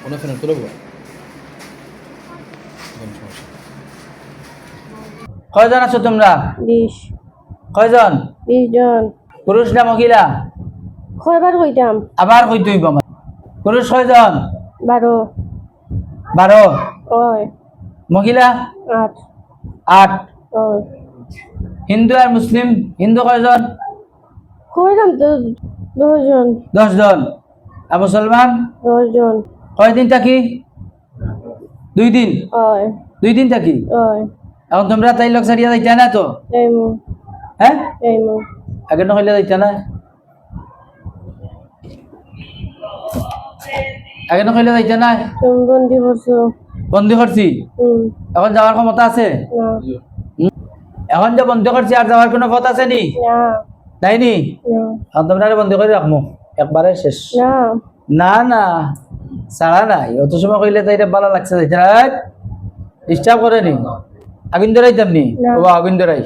কোনো ফোন তুলে কয়জন আছো তোমরা? 20 কয়জন? 20 জন। পুরুষ না মহিলা? কয়বার কইতাম? আবার কই তুই বাবা? পুরুষ কয়জন? 12 12। ওই মহিলা 8 8। ওই হিন্দু আর মুসলিম? হিন্দু কয়জন? কইতাম তো 10 জন 10 জন। আর মুসলমান 10 জন। কয়দিন থাকি? 2 দিন। ওই 2 দিন থাকি। ওই এখন তোমরা তাই লোক সারিয়া যাইতা না তো? এইমু হ্যাঁ, এইমু আগে না হইলে যাইতা না? আগে না হইলে যাইতা না? তুমি বন্দি করছো? বন্দি করছি। এখন যাওয়ার ক্ষমতা আছে? না এখন যে বন্ধ করছি আর যাওয়ার কোনো পথ আছে নি? না নাইনি? না এখন তোমরা বন্ধ করে রাখবো একবারে শেষ। না না না সারা নাই, অত সময় কইলে তাই ভালো লাগছে। ডিস্টার্ব করে নি? আগুন ধরাইতাম নি? না। ওবা আগুন ধরাই,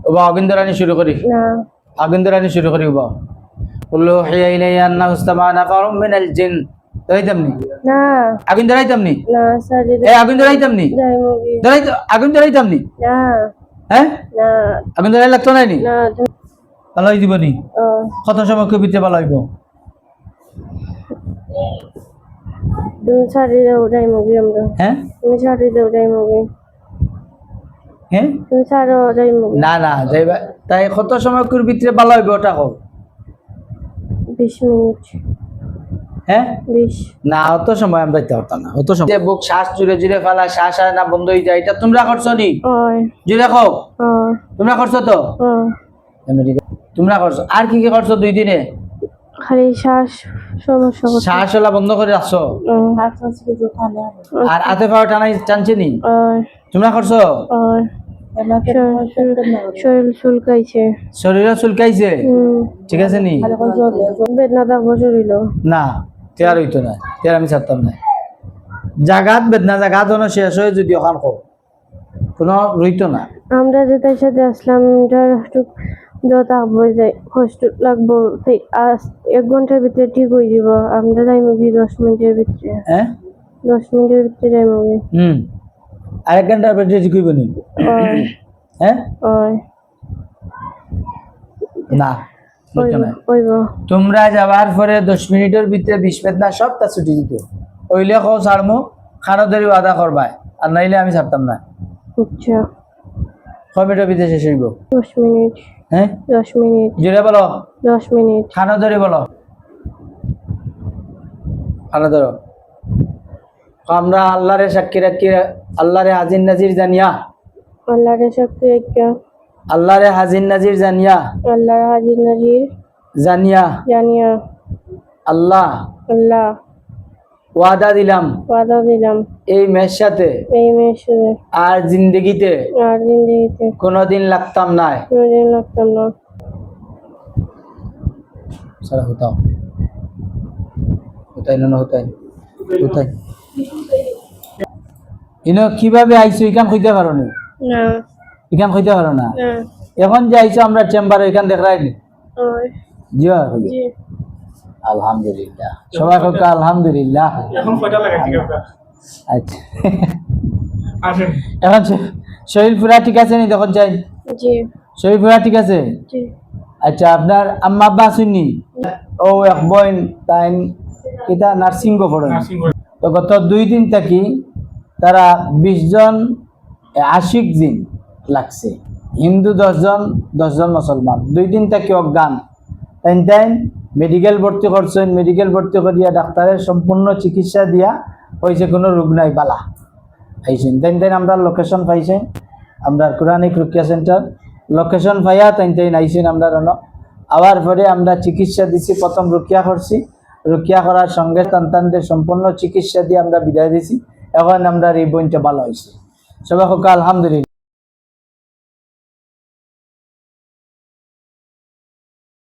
ওবা আগুন ধরানি শুরু করি, না আগুন ধরানি শুরু করি। ওবা কুল্লু হিয়া ইলাইয়া আন্নাহু ইসতামা'a নাফারুম মিনাল জিন। ধরাইতাম নি? না আগুন ধরাইতাম নি? না সারি এ আগুন ধরাইতাম নি? যাইমু কি? আগুন ধরাইতাম নি? না হ্যাঁ, না আগুন ধরাই লাগতো নাই নি? না ভালো হয়ে দিব নি? ও কত সময় কবিতে ভালো হইব? তুমি সারি দাও যাইমু কি আমরা? হ্যাঁ তুমি সারি দাও যাইমু কি? হ্যাঁ, তুমি সারো যাইমু কি? না না যাইবা। তাই কত সময় ভিতরে ভালো হইব ওটা কও? 20 মিনিট। হ্যাঁ 20 না, অত সময় আমরা যাইতে পারতাম না। অত সময় বুক শ্বাস জুড়ে জুড়ে ফেলা, শ্বাস আর না বন্ধ হয়ে যায়। এটা তোমরা করছো নি? ওই জুড়ে খাও। ও তোমরা করছো তো? ও তোমরা করছো। আর কি কি করছো 2 দিনে? খালি শ্বাস সমস্যা হচ্ছে। শ্বাস ওলা বন্ধ করে রাখছো। আর হাতে পাও টানছে নি? ওই তোমরা করছো? ওই শরীর চুলকাইছে। শরীরে চুলকাইছে? ঠিক আছে নি? বেদনা থাকবো শরীর। না তেয়ার হইতো না, তেয়ার আমি ছাড়তাম না। জাগাত বেদনা জাগাত শেষ হয়ে যদি ওখান কোনো রইতো না। আমরা যে তার সাথে আসলাম যত বই যায় কষ্ট লাগবো। 1 ঘন্টার ভিতরে ঠিক হয়ে যাব। আমরা যাই মুভি 10 মিনিটের ভিতরে। হ্যাঁ 10 মিনিটের ভিতরে যাই মুভি। আরেক ঘন্টার ভিতরে ঠিক হইব নি? হ্যাঁ ওই না হইতো না। ওইব তোমরা যাবার পরে 10 মিনিটের ভিতরে 20 বেদনা সবটা ছুটি দিত। ওইলে কও ছাড়মু, খানো ধরি আদা করবাই, আর নাইলে আমি ছাড়তাম না। আচ্ছা কয় মিনিটের ভিতরে শেষ হইব? 10 মিনিট। হ্যাঁ 10 মিনিট। জুড়ে বলো। 10 মিনিট। খানো ধরি বলো। খানো ধরো। আমরা আল্লাহরে সাক্ষী রাখি, আল্লাহরে হাজির নাজির জানিয়া, আল্লাহর শক্তি একটা, আল্লাহরে হাজির নাজির জানিয়া, আল্লাহর হাজির নাজির জানিয়া জানিয়া, আল্লাহ আল্লাহ ওয়াদা দিলাম ওয়াদা দিলাম এই মেয়ের সাথে এই মেয়ের আর জিন্দগিতে আর জিন্দেগিতে কোনোদিন লাগতাম না। কোনোদিন লাগতাম না। সারা হতাও হতাই না হতাই হতাই। ইনো কিভাবে আইছো এখান কইতে পারো না? না এখান কইতে পারো না? না এখন যে আইছো আমরা চেম্বারে এখান দেখাই নি। ওই জি জি আলহামদুলিল্লাহ, সবাই হোক আলহামদুলিল্লাহ। এখন কয়টা লাগে ঠিক আছে? আচ্ছা আসেন এখন শরীর পুরা ঠিক আছে নি? তখন চাই জি শরীর পুরা ঠিক আছে? জি আচ্ছা আপনার আম্মা আব্বা শুনি? ও এক বোন তাই এটা নার্সিং পড়েন। তো গত 2 দিন থাকি তারা 20 জন আশিক জিন লাগছে। হিন্দু 10 জন, 10 জন মুসলমান। 2 দিন থাকি অজ্ঞান। তাই মেডিকেল ভর্তি করছেন। মেডিকেল ভর্তি করিয়া ডাক্তারের সম্পূর্ণ চিকিৎসা দিয়া হয়েছে, কোনো রোগ নাই, বালা আইসেন। তাই আমরা লোকেশন পাইছেন, আমরা কোরআনিক রুকিয়া সেন্টার লোকেশন পাইয়া তাই আইসেন। আমরা আবার পরে আমরা চিকিৎসা দিছি। প্রথম রুকিয়া করছি, রুকিয়া করার সঙ্গে সন্তানদের সম্পূর্ণ চিকিৎসা দিয়ে আমরা বিদায় দিছি। এখন আমরা এই বোনটা ভালো হয়েছে। সবাই হোক আলহামদুলিল্লাহ।